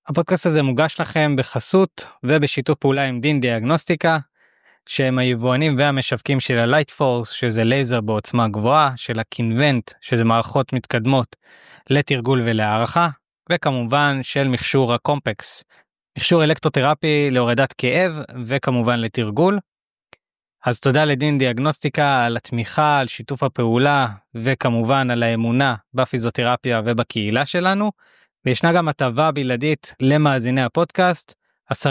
הפודקאסט הזה מוגש לכם בחסות ובשיתוף פעולה עם דין דיאגנוסטיקה, שהם היבואנים והמשווקים של הלייט פורס, שזה לייזר בעוצמה גבוהה, של הקינבנט, שזה מערכות מתקדמות לתרגול ולהערכה, וכמובן של מכשור הקומפקס, מכשור אלקטרותרפי להורדת כאב וכמובן לתרגול. אז תודה לדין דיאגנוסטיקה על התמיכה, על שיתוף הפעולה, וכמובן על האמונה בפיזיותרפיה ובקהילה שלנו. וישנה גם הטבה בלעדית למאזיני הפודקאסט, 10%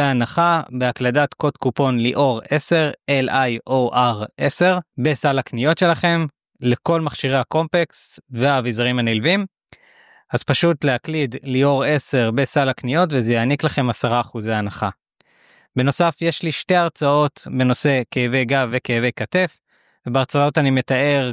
הנחה בהקלדת קוד קופון ליאור 10, LIOR 10, בסל הקניות שלכם, לכל מכשירי הקומפקס והאביזרים הנלווים. אז פשוט להקליד ליאור 10 בסל הקניות, וזה יעניק לכם 10% הנחה. בנוסף, יש לי 2 הרצאות בנושא כאבי גב וכאבי כתף, ובהרצאות אני מתאר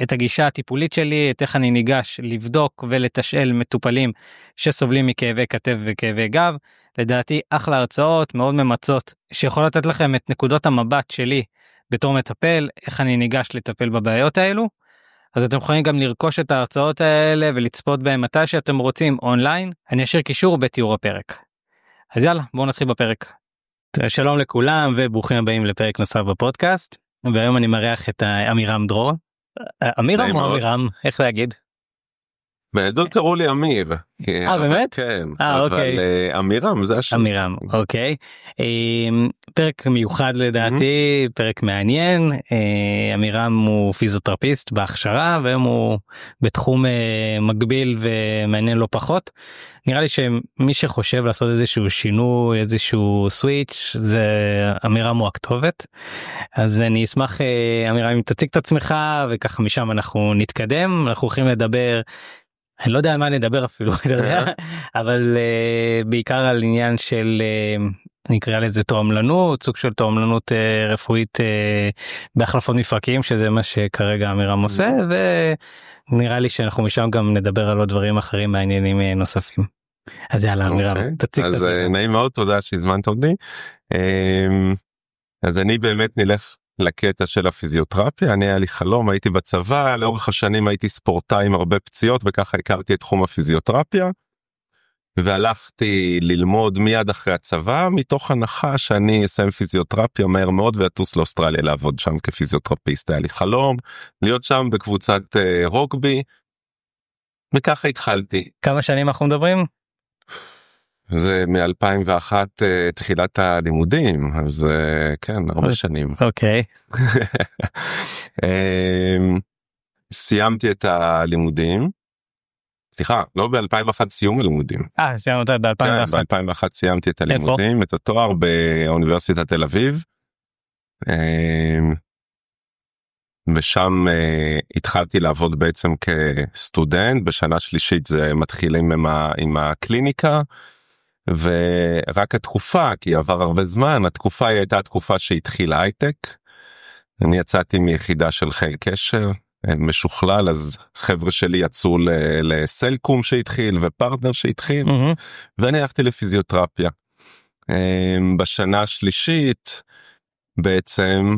את הגישה הטיפולית שלי, את איך אני ניגש לבדוק ולתשאל מטופלים שסובלים מכאבי כתף וכאבי גב. לדעתי אחלה הרצאות, מאוד ממצות, שיכולות לתת לכם את נקודות המבט שלי בתור מטפל, איך אני ניגש לטפל בבעיות האלו. אז אתם יכולים גם לרכוש את ההרצאות האלה ולצפות בהם מתי שאתם רוצים אונליין. אני אשאיר קישור בתיאור הפרק. אז יאללה, בואו נתחיל בפרק. שלום לכולם וברוכים הבאים לפרק נוסף בפודקאסט, והיום אני מארח את עמירם דרור. עמירם או עמירם? איך להגיד? בילדות קראו לי אמיר. באמת? כן, אוקיי. אבל עמירם זה השם. עמירם, אוקיי. פרק מיוחד לדעתי, פרק מעניין. עמירם הוא פיזיותרפיסט בהכשרה, והיום הוא בתחום מקביל ומעניין לא פחות. נראה לי שמי שחושב לעשות איזשהו שינוי, איזשהו סוויץ', זה עמירם הוא הכתובת. אז אני אשמח, עמירם, אם תציג את עצמך, וככה משם אנחנו נתקדם. אנחנו הולכים לדבר, אני לא יודע על מה נדבר אפילו, אבל בעיקר על עניין של, נקרא לזה תועמלנות, סוג של תועמלנות רפואית בהחלפות מפרקים, שזה מה שכרגע עמירם עושה, ונראה לי שאנחנו משם גם נדבר על עוד דברים אחרים מעניינים נוספים. אז יאללה, עמירם, תציג את עצמך. אז נעים מאוד, תודה שהזמנת אותי. אז אני באמת נלך לקטע של הפיזיותרפיה. אני היה לי חלום, הייתי בצבא, לאורך השנים הייתי ספורטאי עם הרבה פציעות, וככה הכרתי את תחום הפיזיותרפיה, והלכתי ללמוד מיד אחרי הצבא, מתוך הנחה שאני אסיים פיזיותרפיה מהר מאוד, ואטוס לאוסטרליה לעבוד שם כפיזיותרפיסט. היה לי חלום להיות שם בקבוצת רוגבי, וככה התחלתי. כמה שנים אנחנו מדברים? זה מ-2001 תחילת הלימודים, אז כן, הרבה שנים. אוקיי. סיימתי את הלימודים, סליחה, לא ב-2001 סיום הלימודים. סיימת ב-2001. ב-2001 סיימתי את הלימודים, את התואר באוניברסיטת תל אביב. ושם התחלתי לעבוד בעצם כסטודנט, בשנה שלישית זה מתחילים עם הקליניקה, ורק התקופה, כי עבר הרבה זמן, התקופה הייתה התקופה שהתחילה הייטק. אני יצאתי מיחידה של חיל קשר, משוכלל, אז חבר'ה שלי יצאו לסלקום שהתחיל, ופרטנר שהתחיל, ואני הלכתי לפיזיותרפיה. בשנה השלישית, בעצם,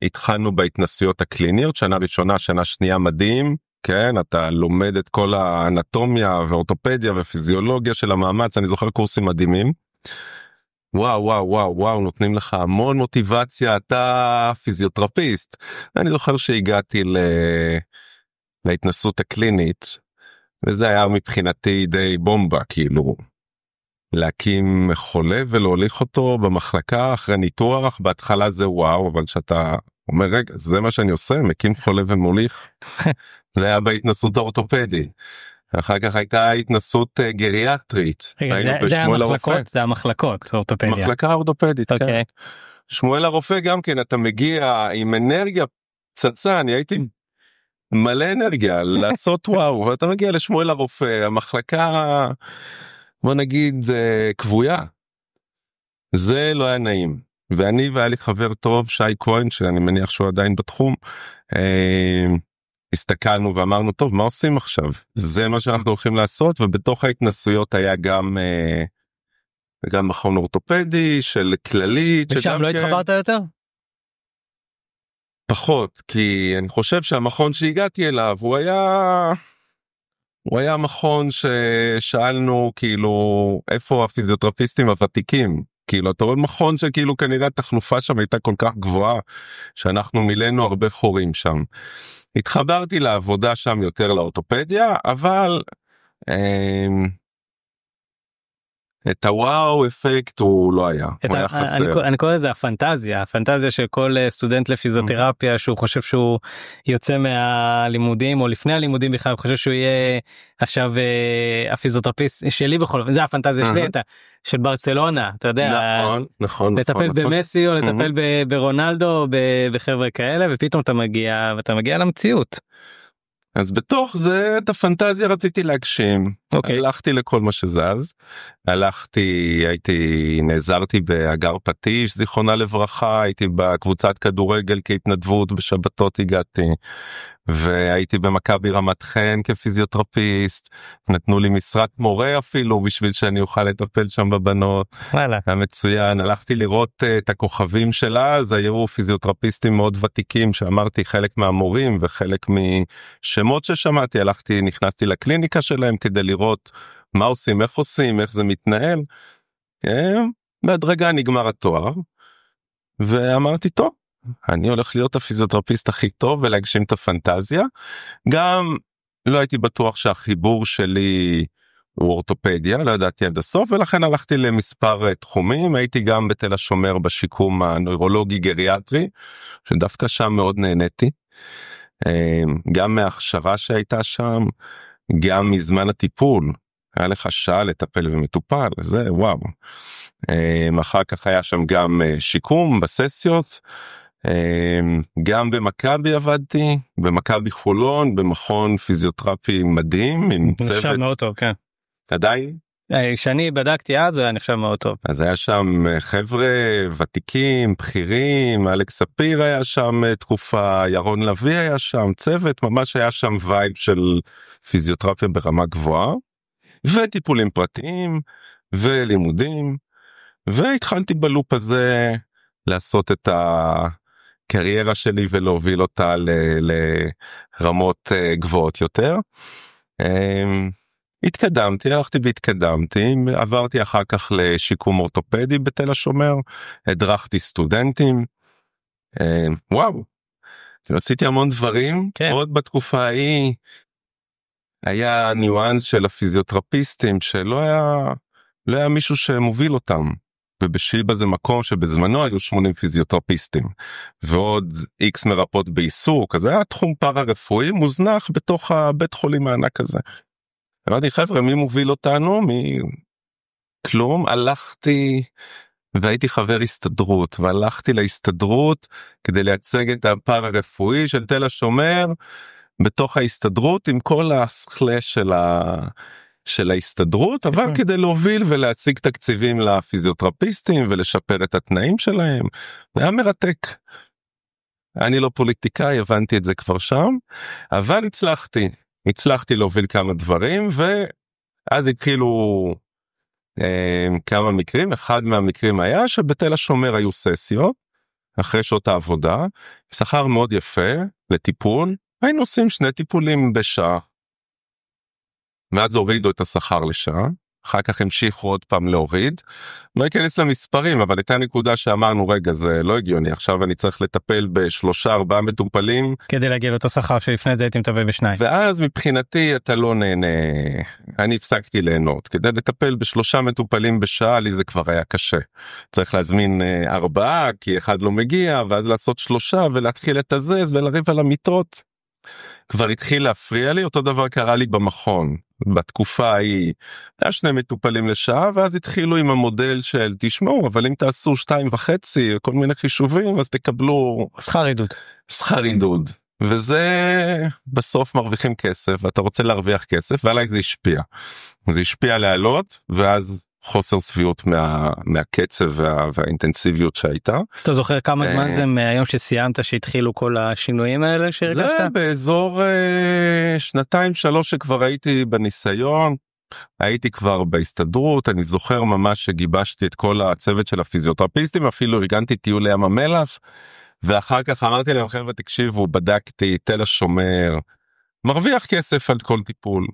התחלנו בהתנסויות הקליניות, שנה ראשונה, שנה שנייה מדהים, כן, אתה לומד את כל האנטומיה ואורתופדיה ופיזיולוגיה של המאמץ, אני זוכר קורסים מדהימים. וואו, וואו, וואו, וואו, נותנים לך המון מוטיבציה, אתה פיזיותרפיסט. אני זוכר שהגעתי להתנסות הקלינית, וזה היה מבחינתי די בומבה, כאילו, להקים חולה ולהוליך אותו במחלקה אחרי ניתוח, בהתחלה זה וואו, אבל שאתה אומר, רגע, זה מה שאני עושה, מקים חולה ומוליך. זה היה בהתנסות האורתופדית. אחר כך הייתה התנסות גריאטרית. זה המחלקות, אורתופדיה. מחלקה אורתופדית, כן. שמואל הרופא גם כן, אתה מגיע עם אנרגיה פצצה, אני הייתי מלא אנרגיה לעשות וואו, ואתה מגיע לשמואל הרופא, המחלקה, בוא נגיד, קבויה. זה לא היה נעים. והיה לי חבר טוב, שי כהן, שאני מניח שהוא עדיין בתחום, הסתכלנו ואמרנו, טוב, מה עושים עכשיו? זה מה שאנחנו הולכים לעשות, ובתוך ההתנסויות היה גם מכון אורתופדי של כללית. ושם לא התחברת יותר? פחות, כי אני חושב שהמכון שהגעתי אליו, הוא היה הוא היה מכון ששאלנו כאילו איפה הפיזיותרפיסטים הוותיקים, כאילו אתה רואה מכון שכאילו כנראה התחלופה שם הייתה כל כך גבוהה שאנחנו מילאנו הרבה חורים שם. התחברתי לעבודה שם יותר לאורתופדיה, אבל את הוואו אפקט הוא לא היה, הוא היה חסר. אני קורא לזה הפנטזיה של כל סטודנט לפיזיותרפיה שהוא חושב שהוא יוצא מהלימודים או לפני הלימודים בכלל, הוא חושב שהוא יהיה עכשיו הפיזיותרפיסט שלי בכל זאת, זה הפנטזיה שלי, של ברצלונה, אתה יודע, נכון, לטפל במסי או לטפל ברונלדו או בחבר'ה כאלה, ופתאום אתה מגיע למציאות. אז בתוך זה את הפנטזיה רציתי להגשים, הלכתי לכל מה שזז, נעזרתי באגר פטיש, זיכרונה לברכה, הייתי בקבוצת כדורגל כהתנדבות, בשבתות הגעתי, והייתי במכבי רמת חן כפיזיותרפיסט, נתנו לי משרת מורה אפילו בשביל שאני אוכל לטפל שם בבנות, היה מצוין. הלכתי לראות את הכוכבים שלה, אז היו פיזיותרפיסטים מאוד ותיקים שאמרתי, חלק מהמורים וחלק משמות ששמעתי, נכנסתי לקליניקה שלהם כדי לראות מה עושים, איך עושים, איך זה מתנהל. בהדרגה נגמר התואר, ואמרתי טוב, אני הולך להיות הפיזיותרפיסט הכי טוב ולהגשים את הפנטזיה. גם לא הייתי בטוח שהחיבור שלי הוא אורתופדיה, לא ידעתי עד הסוף, ולכן הלכתי למספר תחומים. הייתי גם בתל השומר בשיקום הנוירולוגי גריאטרי, שדווקא שם מאוד נהניתי, גם מההכשרה שהייתה שם, גם מזמן הטיפול, היה לך שעה לטפל ומטופל, זה וואו. אחר כך היה שם גם שיקום בססיות, גם במכבי עבדתי, במכבי חולון, במכון פיזיותרפי מדהים, עם צוות. נחשב מאוד טוב, כן. עדיין? כשאני בדקתי אז, הוא היה נחשב מאוד טוב. אז היה שם חבר'ה ותיקים, בכירים, אלכס ספיר היה שם תקופה, ירון לוי היה שם, צוות, ממש היה שם וייב של פיזיותרפיה ברמה גבוהה, וטיפולים פרטיים, ולימודים, והתחלתי בלופ הזה לעשות את הקריירה שלי ולהוביל אותה לרמות גבוהות יותר. התקדמתי, עברתי אחר כך לשיקום אורתופדי בתל השומר, הדרכתי סטודנטים, וואו, עשיתי המון דברים. כן. עוד בתקופה ההיא, היה ניואנס של הפיזיותרפיסטים שלא היה מישהו שמוביל אותם, ובשיבא זה מקום שבזמנו היו 80 פיזיותרפיסטים, ועוד איקס מרפאות בעיסוק, אז זה היה תחום פארה-רפואי מוזנח בתוך הבית חולים הענק הזה. אמרתי, חבר'ה, מי מוביל אותנו? כלום. הלכתי והייתי חבר הסתדרות, והלכתי להסתדרות כדי לייצג את הפארה-רפואי של תל השומר, בתוך ההסתדרות עם כל השכלה של ההסתדרות, אבל כדי להוביל ולהציג תקציבים לפיזיותרפיסטים ולשפר את התנאים שלהם. זה היה מרתק. אני לא פוליטיקאי, הבנתי את זה כבר שם, אבל הצלחתי להוביל כמה דברים, ואז התחילו כמה מקרים. אחד מהמקרים היה שבתל השומר היו ססיות, אחרי שעות העבודה, שכר מאוד יפה לטיפול, היינו עושים 2 טיפולים בשעה, ואז הורידו את השכר לשעה, אחר כך המשיכו עוד פעם להוריד, לא אכנס למספרים, אבל הייתה נקודה שאמרנו, רגע, זה לא הגיוני, עכשיו אני צריך לטפל ב3-4 מטופלים, כדי להגיע לאותו שכר שלפני זה הייתי מטפל ב2. ואז מבחינתי אתה לא נהנה, אני הפסקתי ליהנות, כדי לטפל ב3 מטופלים בשעה, לי זה כבר היה קשה, צריך להזמין 4, כי אחד לא מגיע, ואז לעשות 3, ולהתחיל לתזז ולריב על המיטות, כבר התחיל להפריע לי. אותו דבר קרה לי במכון, בתקופה ההיא, היה 2 מטופלים לשעה, ואז התחילו עם המודל של, תשמעו, אבל אם תעשו 2.5, כל מיני חישובים, אז תקבלו שכר עידוד, וזה בסוף מרוויחים כסף, ואתה רוצה להרוויח כסף, ועליי זה השפיע לעלות, ואז חוסר סביעות מהקצב והאינטנסיביות שהייתה. אתה זוכר כמה זמן זה מהיום שסיימת שהתחילו כל השינויים האלה שהרגשת? זה באזור 2-3 שכבר הייתי בניסיון, הייתי כבר בהסתדרות, אני זוכר ממש שגיבשתי את כל הצוות של הפיזיותרפיסטים, אפילו ארגנתי טיול לים המלח, ואחר כך אמרתי להם, חבר'ה, תקשיבו, בדקתי, תל השומר, מרוויח כסף על כל טיפול.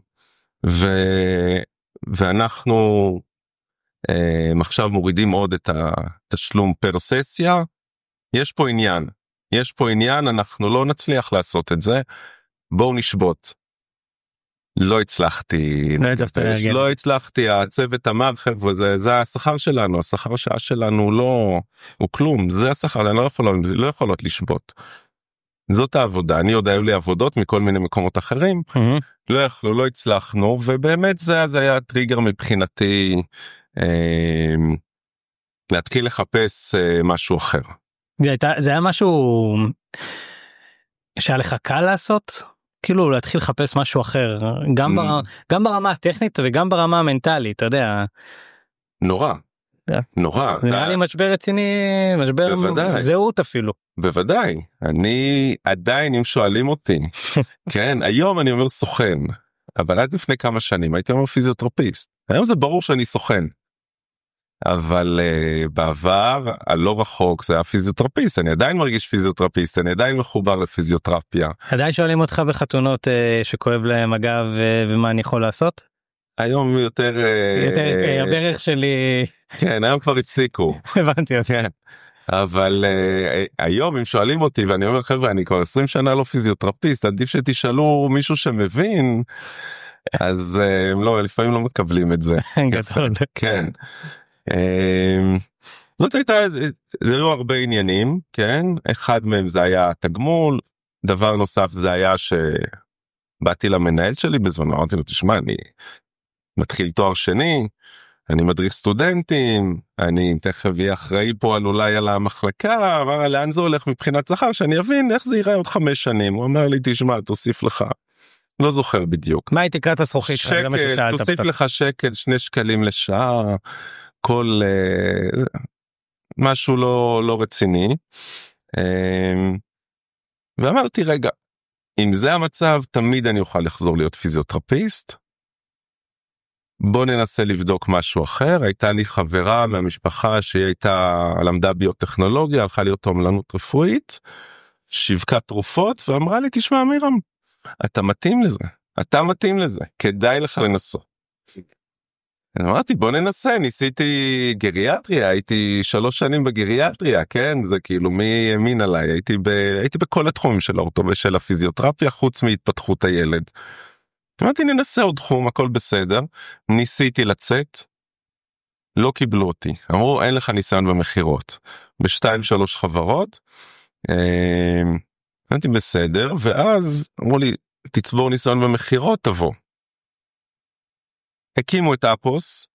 ואנחנו עכשיו מורידים עוד את התשלום פר ססיה. יש פה עניין, אנחנו לא נצליח לעשות את זה, בואו נשבות. לא הצלחתי, הצוות אמר, חבר'ה, זה השכר שלנו, השכר שעה שלנו הוא כלום, זה השכר, אני לא יכולות לשבות. זאת העבודה, אני יודע, היו לי עבודות מכל מיני מקומות אחרים, לא הצלחנו, ובאמת זה היה הטריגר מבחינתי, להתחיל לחפש משהו אחר. זה היה משהו שהיה לך קל לעשות? כאילו להתחיל לחפש משהו אחר, גם ברמה הטכנית וגם ברמה המנטלית, אתה יודע. נורא. נראה לי משבר רציני, משבר זהות אפילו. בוודאי, אני עדיין, אם שואלים אותי, כן, היום אני אומר סוכן, אבל עד לפני כמה שנים הייתי אומר פיזיותרפיסט. היום זה ברור שאני סוכן. אבל בעבר הלא רחוק זה היה פיזיותרפיסט, אני עדיין מרגיש פיזיותרפיסט, אני עדיין מחובר לפיזיותרפיה. עדיין שואלים אותך בחתונות שכואב להם אגב ומה אני יכול לעשות? היום יותר הברך שלי. כן, היום כבר הפסיקו. הבנתי אותי. אבל היום אם שואלים אותי ואני אומר חבר'ה אני כבר 20 שנה לא פיזיותרפיסט, עדיף שתשאלו מישהו שמבין, אז לא, לפעמים לא מקבלים את זה. כן. זאת הייתה, זה היו הרבה עניינים, כן, אחד מהם זה היה תגמול, דבר נוסף זה היה שבאתי למנהל שלי בזמן, אמרתי לו תשמע אני מתחיל תואר שני, אני מדריך סטודנטים, אני תכף אהיה אחראי פה אולי על המחלקה, אמר לאן זה הולך מבחינת שכר, שאני אבין איך זה ייראה עוד 5 שנים, הוא אמר לי תשמע תוסיף לך, לא זוכר בדיוק. מה הייתי קראת הזכוכית? שקל, תוסיף לך שקל, 2 שקלים לשעה, כל משהו לא רציני. ואמרתי רגע, אם זה המצב תמיד אני אוכל לחזור להיות פיזיותרפיסט, בוא ננסה לבדוק משהו אחר. הייתה לי חברה מהמשפחה שהיא למדה ביוטכנולוגיה, הלכה להיות אומלנות רפואית, שיווקה תרופות ואמרה לי תשמע מירם, אתה מתאים לזה, כדאי לך לנסות. אמרתי בוא ננסה, ניסיתי גריאטריה, הייתי 3 שנים בגריאטריה, כן, זה כאילו מי האמין עליי, הייתי בכל התחומים של האורתו ושל הפיזיותרפיה חוץ מהתפתחות הילד. אמרתי ננסה עוד תחום, הכל בסדר, ניסיתי לצאת, לא קיבלו אותי, אמרו אין לך ניסיון במחירות, ב2-3 חברות, אמרתי בסדר, ואז אמרו לי תצבור ניסיון במחירות תבוא. הקימו את אפוס,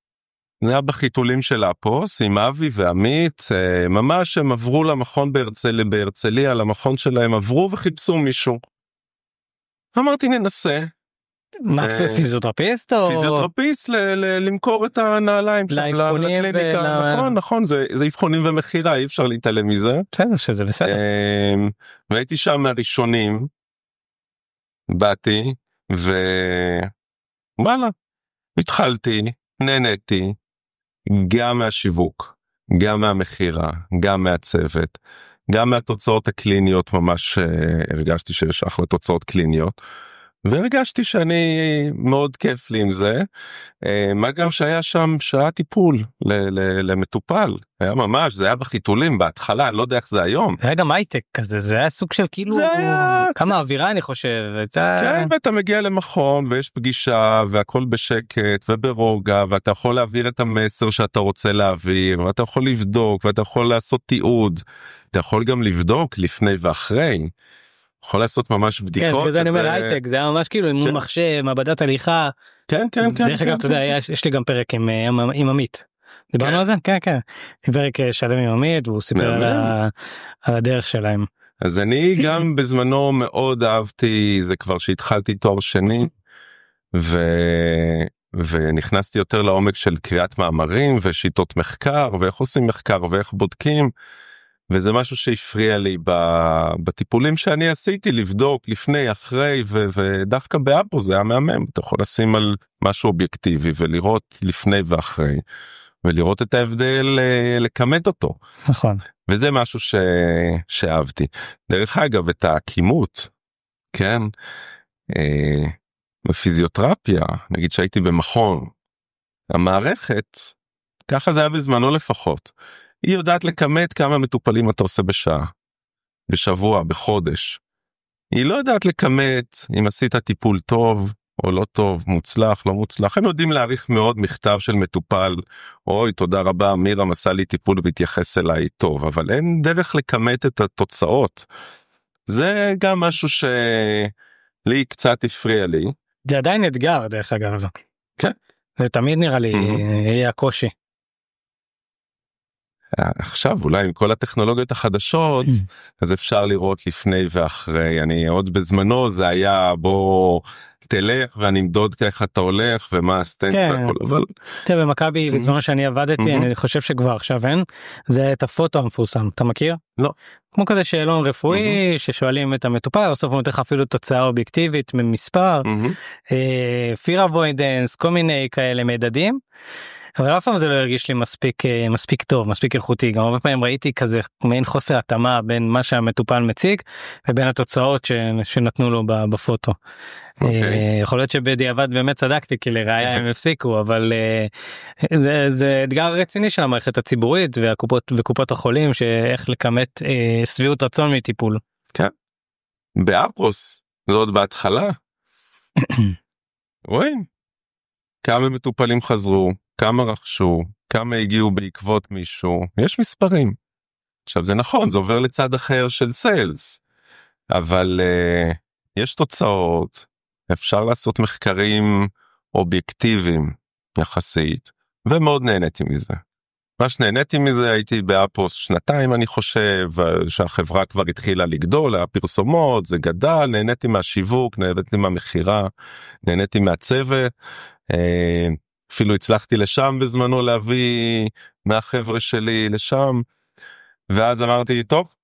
זה היה בחיתולים של אפוס, עם אבי ועמית, ממש הם עברו למכון בהרצליה, למכון שלהם עברו וחיפשו מישהו. אמרתי ננסה. מה, פיזיותרפיסט או? פיזיותרפיסט למכור את הנעליים שם לקליניקה, נכון, זה אבחונים ומחירה, אי אפשר להתעלם מזה. בסדר, שזה בסדר. והייתי שם מהראשונים, באתי, וואלה. התחלתי, נהניתי, גם מהשיווק, גם מהמחירה, גם מהצוות, גם מהתוצאות הקליניות, ממש הרגשתי שיש אחלה תוצאות קליניות, והרגשתי שאני מאוד כיף לי עם זה, מה גם שהיה שם שעה טיפול למטופל, היה ממש, זה היה בחיתולים בהתחלה, אני לא יודע איך זה היום. זה היה גם הייטק כזה, זה היה סוג של כאילו, כמה אווירה אני חושב. כן, ואתה מגיע למכון ויש פגישה והכל בשקט וברוגע, ואתה יכול להעביר את המסר שאתה רוצה להעביר, ואתה יכול לבדוק, ואתה יכול לעשות תיעוד, אתה יכול גם לבדוק לפני ואחרי. יכול לעשות ממש בדיקות. כן, זה אני אומר הייטק, זה היה ממש כאילו עם מחשב, מעבדת הליכה. כן, כן, כן. דרך אגב, אתה יודע, יש לי גם פרק עם עמית. דיברנו על זה? כן, כן. פרק שלם עם עמית, והוא סיפר על הדרך שלהם. אז אני גם בזמנו מאוד אהבתי, זה כבר שהתחלתי תואר שני, ונכנסתי יותר לעומק של קריאת מאמרים ושיטות מחקר, ואיך עושים מחקר ואיך בודקים, וזה משהו שהפריע לי בטיפולים שאני עשיתי, לבדוק לפני, אחרי, ודווקא באפו זה היה מהמם, אתה יכול לשים על משהו אובייקטיבי ולראות לפני ואחרי, ולראות את ההבדל, לכמת אותו. נכון. וזה משהו שאהבתי. דרך אגב, את הכימות, כן, בפיזיותרפיה, נגיד שהייתי במכון, המערכת, ככה זה היה בזמנו לפחות, היא יודעת לכמת כמה מטופלים אתה עושה בשעה, בשבוע, בחודש. היא לא יודעת לכמת אם עשית טיפול טוב או לא טוב, מוצלח, לא מוצלח. הם יודעים להעריך מאוד מכתב של מטופל, אוי תודה רבה, מירם עשה לי טיפול והתייחס אליי טוב, אבל אין דרך לכמת את התוצאות. זה גם משהו שלי קצת הפריע לי. זה עדיין אתגר דרך אגב. כן. זה תמיד נראה לי יהיה הקושי. עכשיו אולי עם כל הטכנולוגיות החדשות אז אפשר לראות לפני ואחרי. אני עוד בזמנו זה היה בוא תלך ואני אמדוד ככה אתה הולך ומה הסטנס והכל, אבל תראה במכבי בזמנו שאני עבדתי אני חושב שכבר עכשיו אין, זה את הפוטו המפורסם, אתה מכיר? לא. כמו כזה שאלון רפואי ששואלים את המטופל, בסוף הוא נותן לך אפילו תוצאה אובייקטיבית ממספר, fear avoidance, כל מיני כאלה מדדים. אבל אף פעם זה לא הרגיש לי מספיק טוב, מספיק איכותי. גם הרבה פעמים ראיתי כזה מעין חוסר התאמה בין מה שהמטופל מציג ובין התוצאות שנתנו לו בפוטו. יכול להיות שבדיעבד באמת צדקתי, כי לראיה הם הפסיקו, אבל זה אתגר רציני של המערכת הציבורית וקופות החולים, שאיך לכמת סביעות רצון מטיפול. כן. באפוס, זה עוד בהתחלה. רואים. כמה מטופלים חזרו, כמה רכשו, כמה הגיעו בעקבות מישהו, יש מספרים. עכשיו זה נכון, זה עובר לצד אחר של סיילס, אבל יש תוצאות, אפשר לעשות מחקרים אובייקטיביים יחסית, ומאוד נהניתי מזה. מה שנהניתי מזה, הייתי באפוס 2 אני חושב, שהחברה כבר התחילה לגדול, הפרסומות, זה גדל, נהניתי מהשיווק, נהניתי מהמחירה, נהניתי מהצוות, אפילו הצלחתי לשם בזמנו להביא מהחבר'ה שלי לשם, ואז אמרתי טוב,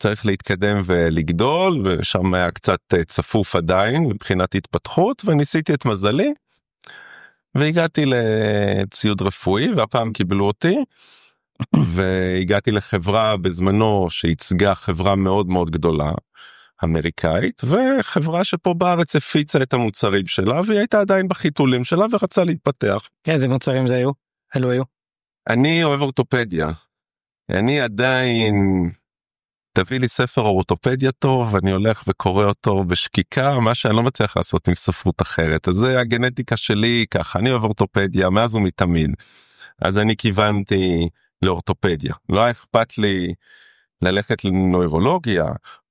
צריך להתקדם ולגדול, ושם היה קצת צפוף עדיין מבחינת התפתחות, וניסיתי את מזלי, והגעתי לציוד רפואי, והפעם קיבלו אותי, והגעתי לחברה בזמנו שהצגה חברה מאוד מאוד גדולה, אמריקאית, וחברה שפה בארץ הפיצה את המוצרים שלה, והיא הייתה עדיין בחיתולים שלה ורצה להתפתח. איזה מוצרים זה היו? אלו היו? אני אוהב אורתופדיה. אני עדיין, תביא לי ספר אורתופדיה טוב, אני הולך וקורא אותו בשקיקה, מה שאני לא מצליח לעשות עם ספרות אחרת. אז זה הגנטיקה שלי, ככה, אני אוהב אורתופדיה, מאז ומתמיד. אז אני כיוונתי לאורתופדיה. לא היה אכפת לי ללכת לנוירולוגיה,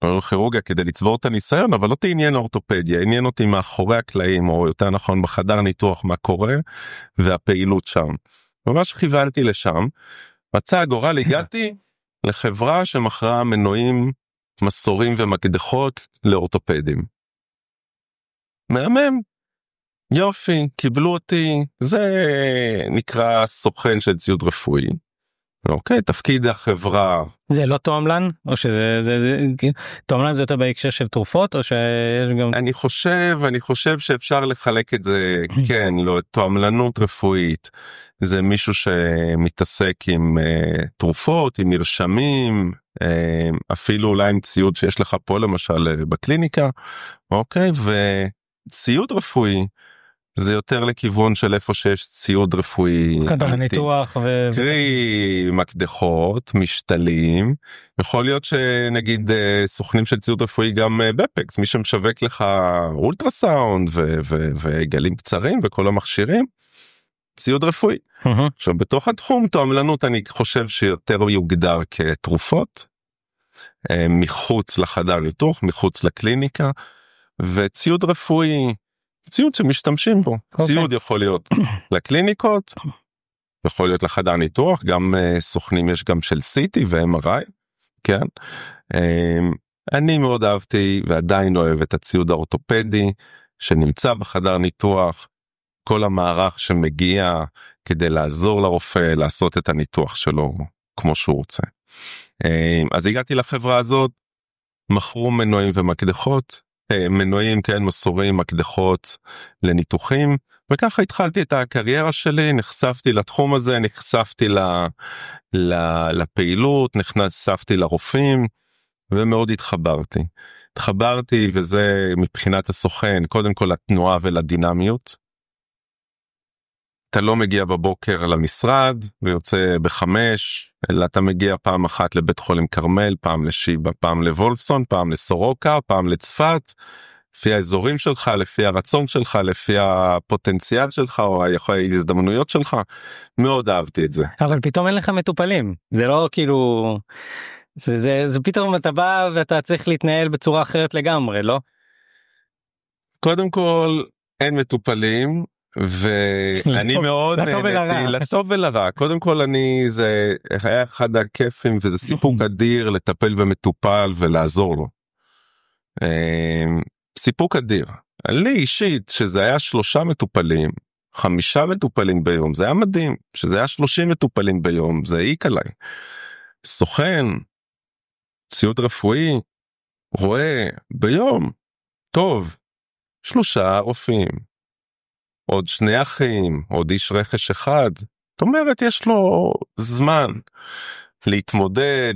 נוירוכירורגיה כדי לצבור את הניסיון, אבל לא תעניין אורתופדיה, עניין אותי מאחורי הקלעים, או יותר נכון בחדר ניתוח מה קורה, והפעילות שם. ממש כיוונתי לשם, מצא הגורל, הגעתי לחברה שמכרה מנועים, מסורים ומקדחות לאורתופדים. מהמם, יופי, קיבלו אותי, זה נקרא סוכן של ציוד רפואי. אוקיי, תפקיד החברה. זה לא תועמלן? או שזה תועמלן זה יותר בהקשר של תרופות, או שיש גם... אני חושב שאפשר לחלק את זה, כן, לא, תועמלנות רפואית, זה מישהו שמתעסק עם תרופות, עם מרשמים, אפילו אולי עם ציוד שיש לך פה למשל בקליניקה, אוקיי, וציוד רפואי, זה יותר לכיוון של איפה שיש ציוד רפואי. חדר ניתוח קרי מקדחות, משתלים. יכול להיות שנגיד סוכנים של ציוד רפואי גם בפקס, מי שמשווק לך אולטרסאונד וגלים קצרים וכל המכשירים. ציוד רפואי. עכשיו בתוך התחום תועמלנות אני חושב שיותר יוגדר כתרופות. מחוץ לחדר ניתוח, מחוץ לקליניקה. וציוד רפואי. ציוד שמשתמשים בו, ציוד יכול להיות לקליניקות, יכול להיות לחדר ניתוח, גם סוכנים יש גם של CT ו-MRI, כן. אני מאוד אהבתי ועדיין אוהב את הציוד האורתופדי שנמצא בחדר ניתוח, כל המערך שמגיע כדי לעזור לרופא לעשות את הניתוח שלו כמו שהוא רוצה. אז הגעתי לחברה הזאת, מכרו מנועים ומקדחות, מנועים כן מסורים, מקדחות לניתוחים, וככה התחלתי את הקריירה שלי, נחשפתי לתחום הזה, נחשפתי לפעילות, נחשפתי לרופאים, ומאוד התחברתי. התחברתי, וזה מבחינת הסוכן, קודם כל לתנועה ולדינמיות. אתה לא מגיע בבוקר למשרד ויוצא ב5, אלא אתה מגיע פעם אחת לבית חולים כרמל, פעם לשיבא, פעם לוולפסון, פעם לסורוקה, פעם לצפת, לפי האזורים שלך, לפי הרצון שלך, לפי הפוטנציאל שלך או ההזדמנויות שלך. מאוד אהבתי את זה. אבל פתאום אין לך מטופלים, זה לא כאילו, זה פתאום אתה בא ואתה צריך להתנהל בצורה אחרת לגמרי, לא? קודם כל אין מטופלים, ואני מאוד נהניתי, לטוב ולרע. קודם כל זה היה אחד הכיפים, וזה סיפוק אדיר לטפל במטופל ולעזור לו. סיפוק אדיר. לי אישית, שזה היה 3 מטופלים, 5 מטופלים ביום, זה היה מדהים. שזה היה 30 מטופלים ביום, זה העיק עליי. סוכן, ציוד רפואי, רואה ביום, טוב, 3 רופאים, עוד 2 אחים, עוד איש רכש אחד. זאת אומרת, יש לו זמן להתמודד,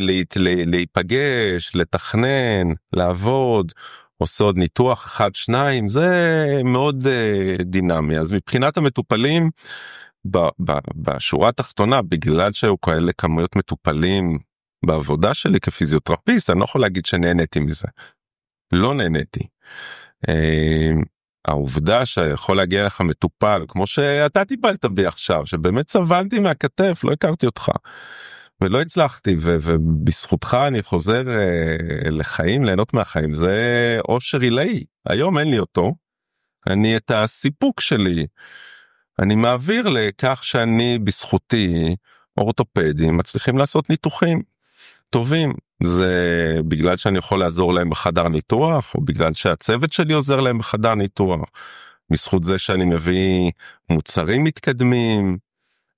להיפגש, לתכנן, לעבוד, עושה עוד ניתוח 1, 2, זה מאוד דינמי. אז מבחינת המטופלים, בשורה התחתונה, בגלל שהיו כאלה כמויות מטופלים בעבודה שלי כפיזיותרפיסט, אני לא יכול להגיד שנהניתי מזה. לא נהניתי. העובדה שיכול להגיע לך מטופל, כמו שאתה טיפלת בי עכשיו, שבאמת סבלתי מהכתף, לא הכרתי אותך, ולא הצלחתי, ובזכותך אני חוזר לחיים, ליהנות מהחיים, זה אושר עילאי. היום אין לי אותו, אני את הסיפוק שלי, אני מעביר לכך שאני בזכותי, אורתופדים, מצליחים לעשות ניתוחים טובים. זה בגלל שאני יכול לעזור להם בחדר ניתוח, או בגלל שהצוות שלי עוזר להם בחדר ניתוח, בזכות זה שאני מביא מוצרים מתקדמים,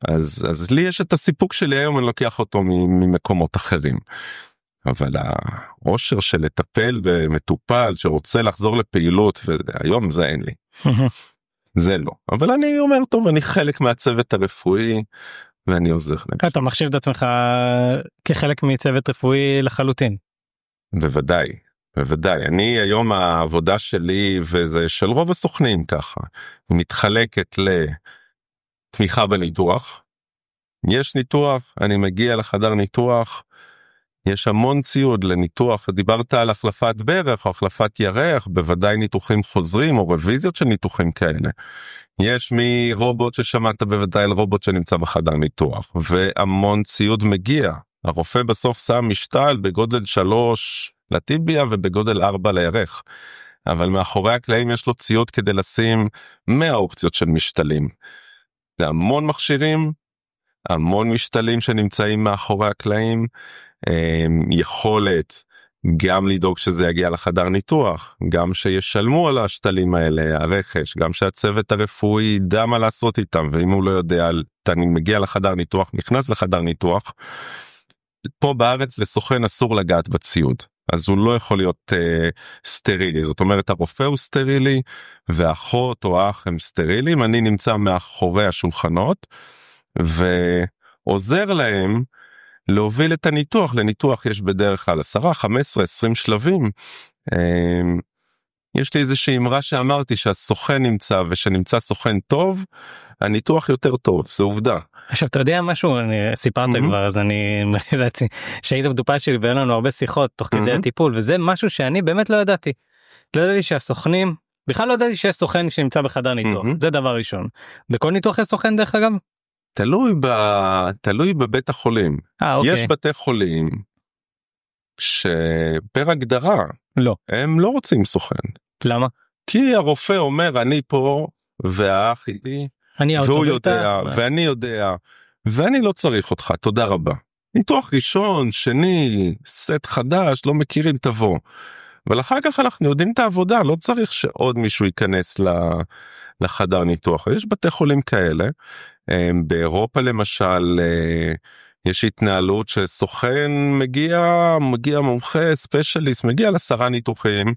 אז לי יש את הסיפוק שלי היום, אני לוקח אותו ממקומות אחרים. אבל האושר של לטפל במטופל שרוצה לחזור לפעילות, והיום זה אין לי. זה לא. אבל אני אומר, טוב, אני חלק מהצוות הרפואי, ואני עוזר להם. אתה מחשיב את עצמך כחלק מצוות רפואי לחלוטין. בוודאי, בוודאי. אני היום העבודה שלי, וזה של רוב הסוכנים ככה, מתחלקת לתמיכה בניתוח. יש ניתוח, אני מגיע לחדר ניתוח, יש המון ציוד לניתוח, ודיברת על החלפת ברך או החלפת ירח, בוודאי ניתוחים חוזרים או רוויזיות של ניתוחים כאלה. יש מרובוט ששמעת, בוודאי על רובוט שנמצא בחדר ניתוח, והמון ציוד מגיע. הרופא בסוף שם משתל בגודל 3 לטיביה ובגודל 4 לירך. אבל מאחורי הקלעים יש לו ציוד כדי לשים 100 אופציות של משתלים. זה המון מכשירים, המון משתלים שנמצאים מאחורי הקלעים, יכולת גם לדאוג שזה יגיע לחדר ניתוח, גם שישלמו על השתלים האלה, הרכש, גם שהצוות הרפואי ידע מה לעשות איתם, ואם הוא לא יודע, אני מגיע לחדר ניתוח, נכנס לחדר ניתוח, פה בארץ לסוכן אסור לגעת בציוד, אז הוא לא יכול להיות סטרילי, זאת אומרת הרופא הוא סטרילי, ואחות או האח הם סטרילים, אני נמצא מאחורי השולחנות, ועוזר להם, להוביל את הניתוח. לניתוח יש בדרך כלל 10, 15, 20 שלבים. יש לי איזושהי אמרה שאמרתי שהסוכן נמצא, ושנמצא סוכן טוב, הניתוח יותר טוב, זה עובדה. עכשיו אתה יודע משהו, סיפרת כבר, אז אני מראה לעצמי, שהיית מטופל שלי ואין לנו הרבה שיחות תוך כדי הטיפול, וזה משהו שאני באמת לא ידעתי. לא ידעתי שהסוכנים, בכלל לא ידעתי שיש סוכן שנמצא בחדר ניתוח, זה דבר ראשון. בכל ניתוח יש סוכן דרך אגב? תלוי בבית החולים. אוקיי. יש בתי חולים שפר הגדרה לא. הם לא רוצים סוכן. למה? כי הרופא אומר אני פה והאח איתי והוא יודע ואני יודע ואני לא צריך אותך, תודה רבה. ניתוח ראשון, שני, סט חדש, לא מכירים, תבוא. אבל אחר כך אנחנו יודעים את העבודה, לא צריך שעוד מישהו ייכנס לחדר ניתוח. יש בתי חולים כאלה, באירופה למשל, יש התנהלות שסוכן מגיע מומחה, ספיישליסט, מגיע ל10 ניתוחים,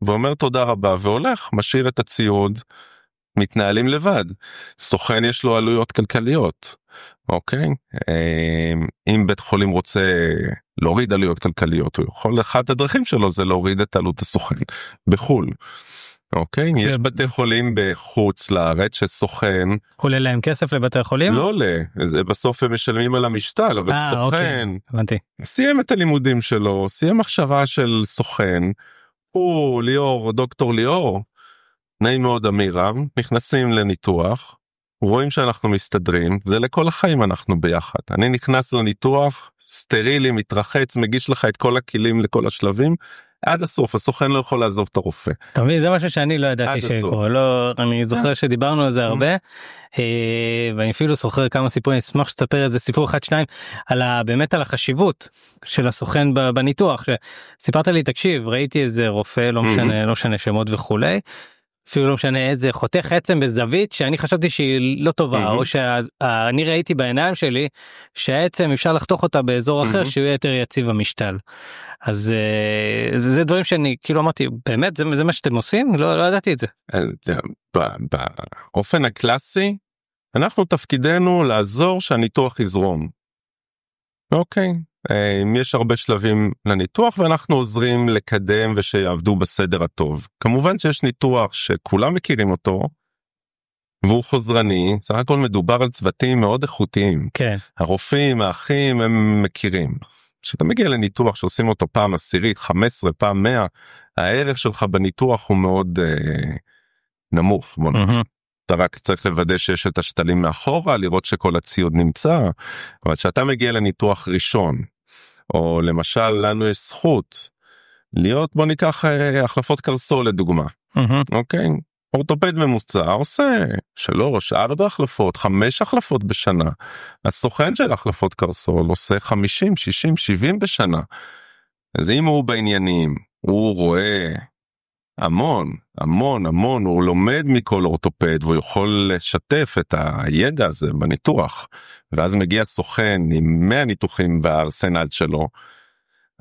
ואומר תודה רבה, והולך, משאיר את הציוד, מתנהלים לבד. סוכן יש לו עלויות כלכליות, אוקיי? אם בית חולים רוצה להוריד עלויות כלכליות, הוא יכול, אחת הדרכים שלו זה להוריד את עלות הסוכן בחול. אוקיי? יש בתי חולים בחוץ לארץ שסוכן עולה להם כסף לבתי החולים? לא עולה, בסוף הם משלמים על המשתל, אבל סוכן סיים את הלימודים שלו, סיים הכשרה של סוכן, הוא ליאור, דוקטור ליאור, נעים מאוד אמירם, נכנסים לניתוח, רואים שאנחנו מסתדרים, זה לכל החיים אנחנו ביחד. אני נכנס לניתוח, סטרילי, מתרחץ, מגיש לך את כל הכלים לכל השלבים, עד הסוף, הסוכן לא יכול לעזוב את הרופא. תמיד זה משהו שאני לא ידעתי שקורה, לא, אני זוכר שדיברנו על זה הרבה, ואני אפילו זוכר כמה סיפורים, אשמח שתספר איזה סיפור אחד שניים, באמת על החשיבות של הסוכן בניתוח, סיפרת לי, תקשיב, ראיתי איזה רופא, לא משנה שמות וכולי, אפילו לא משנה איזה חותך עצם בזווית שאני חשבתי שהיא לא טובה, או שאני ראיתי בעיניים שלי שהעצם אפשר לחתוך אותה באזור אחר שהוא יותר יציב המשתל. אז זה דברים שאני כאילו אמרתי, באמת זה מה שאתם עושים? לא ידעתי את זה. באופן הקלאסי, אנחנו תפקידנו לעזור שהניתוח יזרום. אוקיי. יש הרבה שלבים לניתוח ואנחנו עוזרים לקדם ושיעבדו בסדר הטוב. כמובן שיש ניתוח שכולם מכירים אותו והוא חוזרני, סך הכל מדובר על צוותים מאוד איכותיים. כן. הרופאים, האחים הם מכירים. כשאתה מגיע לניתוח שעושים אותו פעם 10, 15, פעם 100, הערך שלך בניתוח הוא מאוד נמוך. בוא נגיד. אתה רק צריך לוודא שיש את השתלים מאחורה, לראות שכל הציוד נמצא, אבל כשאתה מגיע לניתוח ראשון, או למשל לנו יש זכות להיות, בוא ניקח החלפות קרסול לדוגמה, אוקיי? אורתופד ממוצע עושה 3, 4 החלפות, 5 החלפות בשנה, הסוכן של החלפות קרסול עושה 50, 60, 70 בשנה, אז אם הוא בעניינים, הוא רואה המון, הוא לומד מכל אורתופד, והוא יכול לשתף את הידע הזה בניתוח, ואז מגיע סוכן עם 100 ניתוחים בארסנל שלו,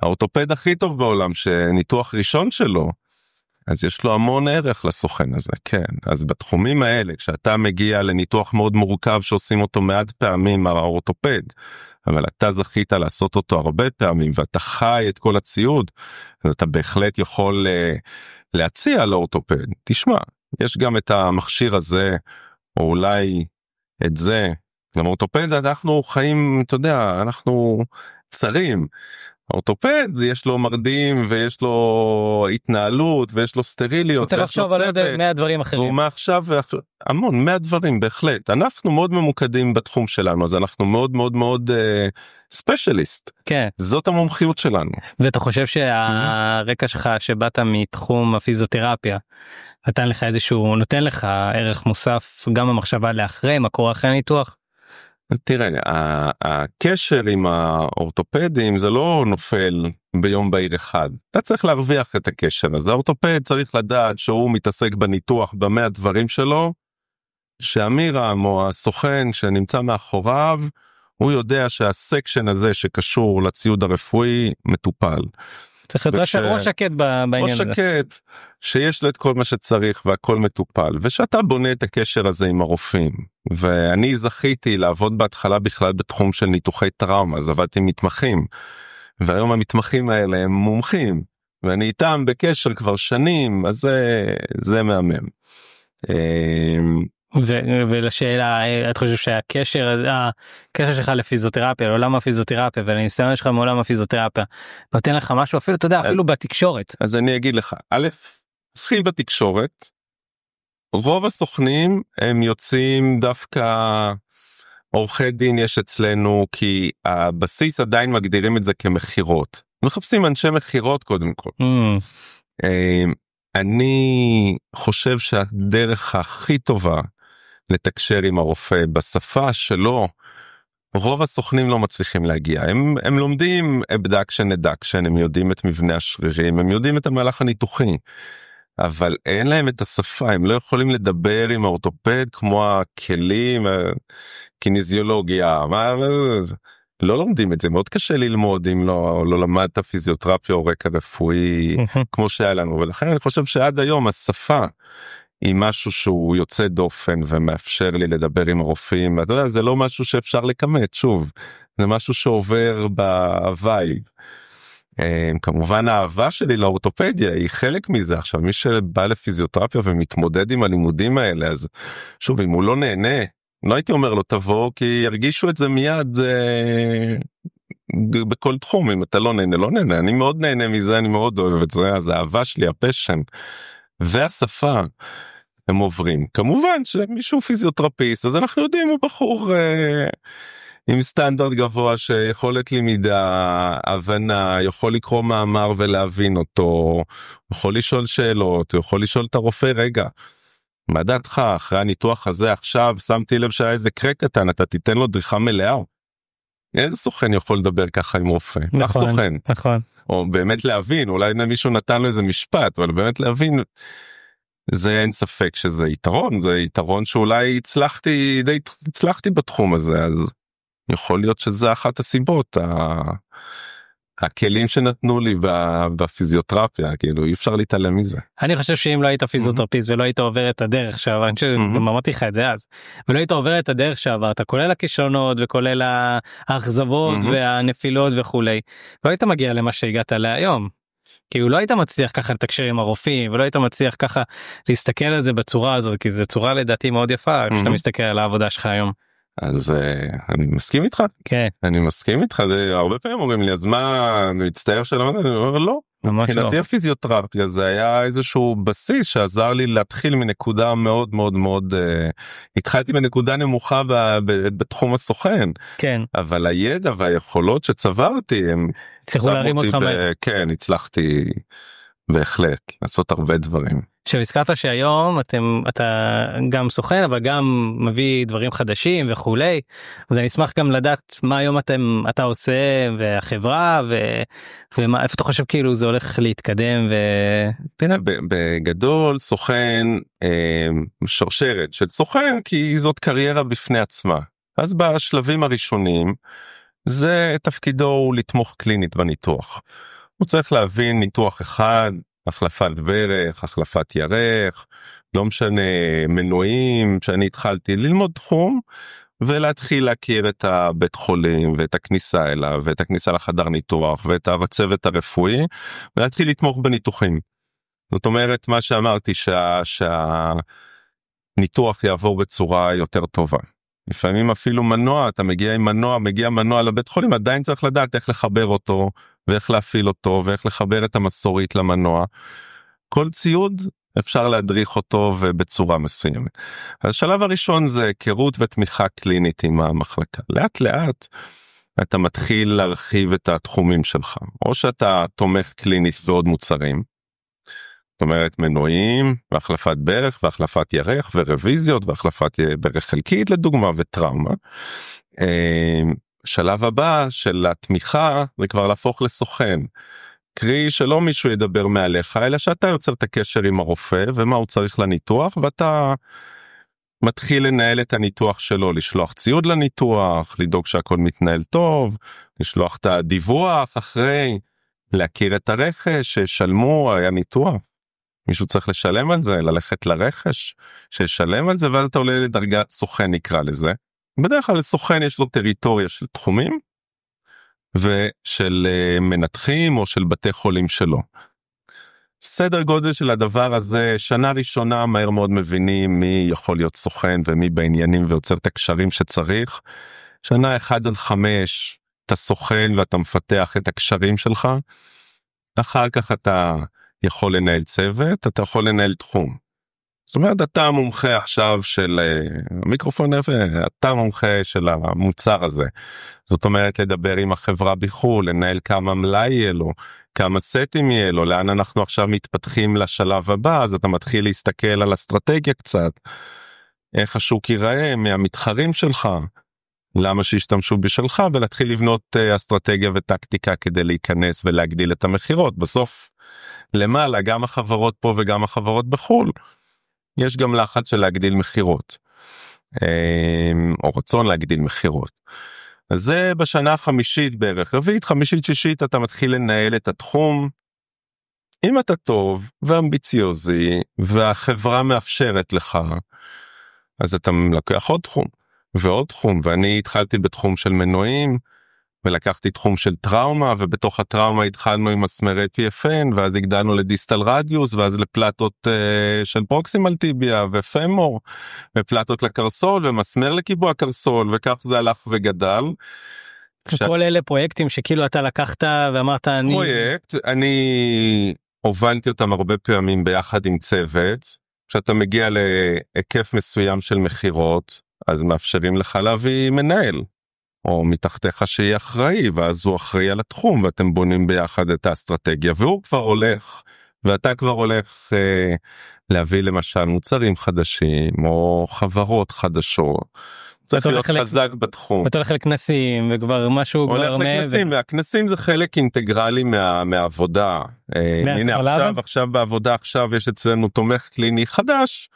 האורתופד הכי טוב בעולם, שניתוח ראשון שלו, אז יש לו המון ערך לסוכן הזה, כן. אז בתחומים האלה, כשאתה מגיע לניתוח מאוד מורכב, שעושים אותו מעט פעמים האורתופד, אבל אתה זכית לעשות אותו הרבה פעמים, ואתה חי את כל הציוד, אז אתה בהחלט יכול להציע לאורתופד, תשמע, יש גם את המכשיר הזה, או אולי את זה, למורתופד אנחנו חיים, אתה יודע, אנחנו צרים, אורתופד יש לו מרדים ויש לו התנהלות ויש לו סטריליות, הוא צריך לחשוב על עוד 100 דברים אחרים. והוא מעכשיו המון 100 דברים בהחלט, אנחנו מאוד ממוקדים בתחום שלנו, אז אנחנו מאוד ספיישליסט, כן. זאת המומחיות שלנו. ואתה חושב שהרקע שלך שבאת מתחום הפיזיותרפיה, נותן לך ערך מוסף גם המחשבה לאחרי, מה קורה אחרי הניתוח? תראה, הקשר עם האורתופדים זה לא נופל ביום בהיר אחד. אתה צריך להרוויח את הקשר הזה. האורתופד צריך לדעת שהוא מתעסק בניתוח במאה הדברים שלו, שאמירם או הסוכן שנמצא מאחוריו, הוא יודע שהסקשן הזה שקשור לציוד הרפואי מטופל. צריך להיות ראש שקט בעניין הזה. ראש שקט, שיש לו את כל מה שצריך והכל מטופל, ושאתה בונה את הקשר הזה עם הרופאים. ואני זכיתי לעבוד בהתחלה בכלל בתחום של ניתוחי טראומה, אז עבדתי עם מתמחים, והיום המתמחים האלה הם מומחים, ואני איתם בקשר כבר שנים, אז זה מהמם. ולשאלה, את חושב שהקשר שלך לפיזיותרפיה, לעולם הפיזיותרפיה ולניסיון שלך מעולם הפיזיותרפיה, נותן לך משהו אפילו, אתה יודע, אפילו בתקשורת? אז אני אגיד לך, א', התחיל בתקשורת, רוב הסוכנים הם יוצאים דווקא, עורכי דין יש אצלנו, כי הבסיס עדיין מגדירים את זה כמחירות. מחפשים אנשי מחירות קודם כל. אני חושב שהדרך הכי טובה לתקשר עם הרופא בשפה שלו, רוב הסוכנים לא מצליחים להגיע. הם לומדים אבדקשן אדקשן, הם יודעים את מבנה השרירים, הם יודעים את המהלך הניתוחי, אבל אין להם את השפה, הם לא יכולים לדבר עם האורתופד כמו הכלים, קיניזיולוגיה, לא לומדים את זה, מאוד קשה ללמוד אם לא למדת פיזיותרפיה או רקע רפואי כמו שהיה לנו, ולכן אני חושב שעד היום השפה היא משהו שהוא יוצא דופן ומאפשר לי לדבר עם הרופאים, ואתה יודע, זה לא משהו שאפשר לקמת, שוב, זה משהו שעובר בווייב. כמובן האהבה שלי לאורתופדיה היא חלק מזה. עכשיו מי שבא לפיזיותרפיה ומתמודד עם הלימודים האלה, אז שוב, אם הוא לא נהנה, לא הייתי אומר לו תבוא, כי ירגישו את זה מיד בכל תחום. אם אתה לא נהנה, לא נהנה. אני מאוד נהנה מזה, אני מאוד אוהב את זה, אז האהבה שלי, הפשן והשפה הם עוברים. כמובן שמישהו פיזיותרפיסט, אז אנחנו יודעים, הוא בחור עם סטנדרט גבוה, שיכולת למידה, הבנה, יכול לקרוא מאמר ולהבין אותו, יכול לשאול שאלות, יכול לשאול את הרופא, רגע, מה דעתך אחרי הניתוח הזה עכשיו, שמתי לב שהיה איזה קרק קטן, אתה תיתן לו דריכה מלאה? איזה סוכן יכול לדבר ככה עם רופא? נכון, סוכן. נכון. או באמת להבין, אולי מישהו נתן לו איזה משפט, אבל באמת להבין, זה אין ספק שזה יתרון, זה יתרון שאולי הצלחתי בתחום הזה, אז יכול להיות שזה אחת הסיבות, הכלים שנתנו לי בפיזיותרפיה, כאילו אי אפשר להתעלם מזה. אני חושב שאם לא היית פיזיותרפיסט ולא היית עובר את הדרך שעבר, גם אמרתי לך את זה אז, ולא היית עובר את הדרך שעברת, כולל הכישלונות וכולל האכזבות והנפילות וכולי, לא היית מגיע למה שהגעת להיום. כאילו לא היית מצליח ככה לתקשר עם הרופאים, ולא היית מצליח ככה להסתכל על זה בצורה הזאת, כי זו צורה לדעתי מאוד יפה, כשאתה מסתכל על העבודה שלך היום. אז אני מסכים איתך, כן. אני מסכים איתך, הרבה פעמים אומרים לי, אז מה, אני מצטער שלמדת? אני אומר, לא. מבחינתי הפיזיותרפיה זה היה איזשהו בסיס שעזר לי להתחיל מנקודה מאוד מאוד מאוד, התחלתי בנקודה נמוכה בתחום הסוכן, כן. אבל הידע והיכולות שצברתי הם הצליחו להרים אותך מהר. כן, הצלחתי בהחלט לעשות הרבה דברים. שהזכרת שהיום אתה גם סוכן אבל גם מביא דברים חדשים וכולי, אז אני אשמח גם לדעת מה היום אתה עושה והחברה ומה, איפה אתה חושב כאילו זה הולך להתקדם תראה, בגדול סוכן, שרשרת של סוכן, כי זאת קריירה בפני עצמה. אז בשלבים הראשונים זה תפקידו הוא לתמוך קלינית בניתוח. הוא צריך להבין ניתוח אחד, החלפת ברך, החלפת ירך, לא משנה, מנועים, שאני התחלתי ללמוד תחום, ולהתחיל להכיר את הבית חולים, ואת הכניסה אליו, ואת הכניסה לחדר ניתוח, ואת הצוות הרפואי, ולהתחיל לתמוך בניתוחים. זאת אומרת, מה שאמרתי, שהניתוח יעבור בצורה יותר טובה. לפעמים אפילו מנוע, אתה מגיע עם מנוע, מגיע מנוע לבית חולים, עדיין צריך לדעת איך לחבר אותו, ואיך להפעיל אותו, ואיך לחבר את המסורית למנוע. כל ציוד אפשר להדריך אותו ובצורה מסוימת. השלב הראשון זה היכרות ותמיכה קלינית עם המחלקה. לאט לאט אתה מתחיל להרחיב את התחומים שלך, או שאתה תומך קלינית ועוד מוצרים, זאת אומרת מנועים, והחלפת ברך, והחלפת ירך, ורוויזיות, והחלפת ברך חלקית לדוגמה, וטראומה. שלב הבא של התמיכה זה כבר להפוך לסוכן, קרי שלא מישהו ידבר מעליך, אלא שאתה יוצר את הקשר עם הרופא ומה הוא צריך לניתוח, ואתה מתחיל לנהל את הניתוח שלו, לשלוח ציוד לניתוח, לדאוג שהכל מתנהל טוב, לשלוח את הדיווח אחרי, להכיר את הרכש, ששלמו, היה ניתוח, מישהו צריך לשלם על זה, ללכת לרכש, שישלם על זה, ואז אתה עולה לדרגת סוכן נקרא לזה. בדרך כלל לסוכן יש לו טריטוריה של תחומים, ושל מנתחים או של בתי חולים שלו. סדר גודל של הדבר הזה, שנה ראשונה מהר מאוד מבינים מי יכול להיות סוכן ומי בעניינים ויוצר את הקשרים שצריך. שנה 1-5 אתה סוכן ואתה מפתח את הקשרים שלך. אחר כך אתה יכול לנהל צוות, אתה יכול לנהל תחום. זאת אומרת, אתה המומחה עכשיו של המיקרופון, אתה המומחה של המוצר הזה. זאת אומרת, לדבר עם החברה בחו"ל, לנהל כמה מלאי יהיה לו, כמה סטים יהיה לו, לאן אנחנו עכשיו מתפתחים לשלב הבא, אז אתה מתחיל להסתכל על אסטרטגיה קצת, איך השוק ייראה מהמתחרים שלך, למה שישתמשו בשלך, ולהתחיל לבנות אסטרטגיה וטקטיקה כדי להיכנס ולהגדיל את המחירות. בסוף, למעלה, גם החברות פה וגם החברות בחו"ל, יש גם לחץ של להגדיל מחירות, או רצון להגדיל מחירות. אז זה בשנה החמישית בערך, רביעית, חמישית, שישית, אתה מתחיל לנהל את התחום, אם אתה טוב ואמביציוזי והחברה מאפשרת לך, אז אתה לוקח עוד תחום ועוד תחום, ואני התחלתי בתחום של מנועים, ולקחתי תחום של טראומה, ובתוך הטראומה התחלנו עם מסמרי PFN, ואז הגדלנו לדיסטל רדיוס, ואז לפלטות של פרוקסימל טיביה ופמור, ופלטות לקרסול ומסמר לקיבוע קרסול, וכך זה הלך וגדל. כל אלה פרויקטים שכאילו אתה לקחת ואמרת אני... פרויקט, אני הובלתי אותם הרבה פעמים ביחד עם צוות, כשאתה מגיע להיקף מסוים של מחירות, אז מאפשרים לך להביא מנהל, או מתחתיך שיהיה אחראי, ואז הוא אחראי על התחום, ואתם בונים ביחד את האסטרטגיה, והוא כבר הולך, ואתה כבר הולך להביא למשל מוצרים חדשים, או חברות חדשות, צריך להיות חזק בתחום. ואתה הולך לכנסים, וכבר משהו... הולך לכנסים, והכנסים זה חלק אינטגרלי מהעבודה. הנה עכשיו בעבודה, עכשיו יש אצלנו תומך קליני חדש,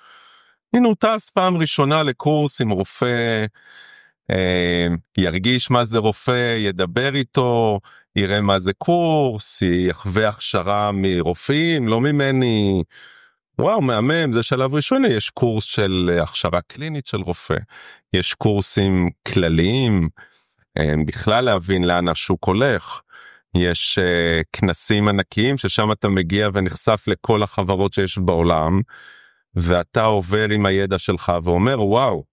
הנה הוא טס פעם ראשונה לקורס עם רופא, ירגיש מה זה רופא, ידבר איתו, יראה מה זה קורס, יחווה הכשרה מרופאים, לא ממני. וואו, מהמם, זה שלב ראשוני. יש קורס של הכשרה קלינית של רופא, יש קורסים כלליים, בכלל להבין לאן השוק הולך, יש כנסים ענקיים ששם אתה מגיע ונחשף לכל החברות שיש בעולם, ואתה עובר עם הידע שלך ואומר וואו,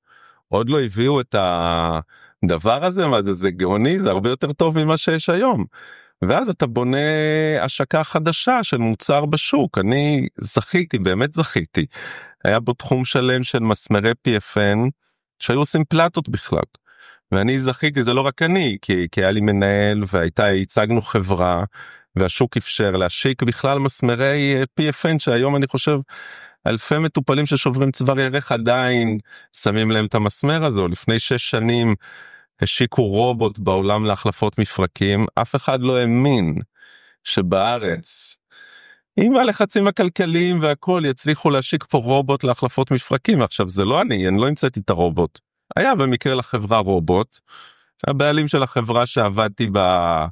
עוד לא הביאו את הדבר הזה, מה זה, זה גאוני, זה הרבה יותר טוב ממה שיש היום. ואז אתה בונה השקה חדשה של מוצר בשוק. אני זכיתי, באמת זכיתי. היה בו תחום שלם של מסמרי PFN, שהיו עושים פלטות בכלל. ואני זכיתי, זה לא רק אני, כי היה לי מנהל, הצגנו חברה, והשוק אפשר להשיק בכלל מסמרי PFN, שהיום אני חושב, אלפי מטופלים ששוברים צוואר ירך עדיין שמים להם את המסמר הזה. לפני 6 שנים השיקו רובוט בעולם להחלפות מפרקים, אף אחד לא האמין שבארץ עם הלחצים הכלכליים והכל יצליחו להשיק פה רובוט להחלפות מפרקים. עכשיו זה לא אני לא המצאתי את הרובוט, היה במקרה לחברה רובוט, הבעלים של החברה שעבדתי בה,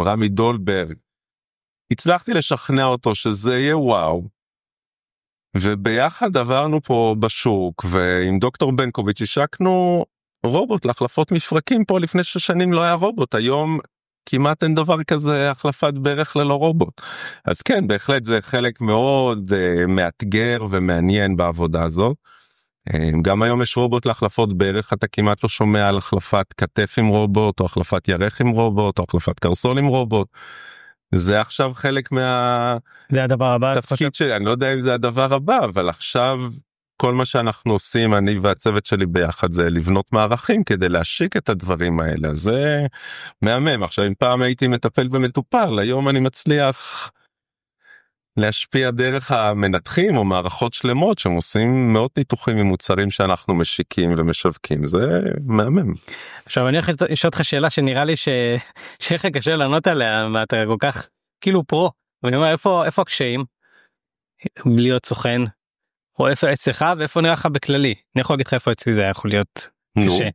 רמי דולברג, הצלחתי לשכנע אותו שזה יהיה וואו, וביחד עברנו פה בשוק, ועם דוקטור בנקוביץ' השקנו רובוט להחלפות מפרקים. פה לפני 6 שנים לא היה רובוט, היום כמעט אין דבר כזה החלפת ברך ללא רובוט. אז כן, בהחלט זה חלק מאוד מאתגר ומעניין בעבודה הזאת. גם היום יש רובוט להחלפות ברך, אתה כמעט לא שומע על החלפת כתף עם רובוט, או החלפת ירך עם רובוט, או החלפת קרסול עם רובוט. זה עכשיו חלק זה הדבר הבא, תפקיד שלי, אני לא יודע אם זה הדבר הבא, אבל עכשיו כל מה שאנחנו עושים, אני והצוות שלי ביחד, זה לבנות מערכים כדי להשיק את הדברים האלה. זה מהמם. עכשיו, אם פעם הייתי מטפל במטופל, היום אני מצליח להשפיע דרך המנתחים או מערכות שלמות שהם עושים מאות ניתוחים ממוצרים שאנחנו משיקים ומשווקים. זה מהמם. עכשיו אני הולך לשאול אותך שאלה שנראה לי שאיך קשה לענות עליה, ואתה כל כך כאילו פרו, ואני אומר איפה הקשיים להיות סוכן, או איפה אצלך ואיפה נראה לך בכללי. אני יכול להגיד לך איפה אצלי זה יכול להיות קשה.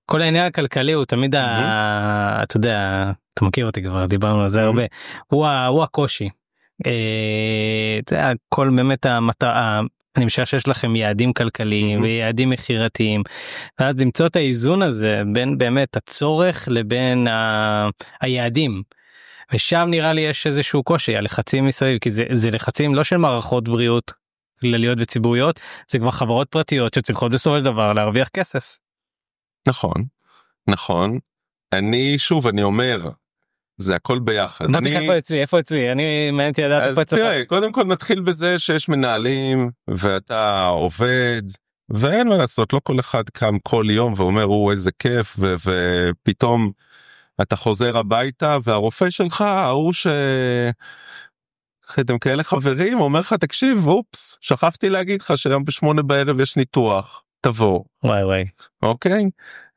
כל העניין הכלכלי הוא תמיד אתה יודע, אתה מכיר אותי כבר, דיברנו על זה הרבה, הוא הקושי. כל באמת המטרה, אני משער שיש לכם יעדים כלכליים ויעדים מחירתיים, ואז למצוא את האיזון הזה בין באמת הצורך לבין היעדים, ושם נראה לי יש איזשהו קושי, הלחצים מסביב, כי זה לחצים לא של מערכות בריאות כלליות וציבוריות, זה כבר חברות פרטיות שצריכות בסופו של דבר להרוויח כסף. נכון, נכון. אני אומר, זה הכל ביחד. איפה אצלי? אני מעניינתי לדעת איפה אצלך. קודם כל נתחיל בזה שיש מנהלים ואתה עובד, ואין מה לעשות, לא כל אחד קם כל יום ואומר איזה כיף, ופתאום אתה חוזר הביתה והרופא שלך, ההוא אתם כאלה חברים, אומר לך תקשיב, אופס, שכחתי להגיד לך שהיום ב8 בערב יש ניתוח, תבוא. וואי. אוקיי?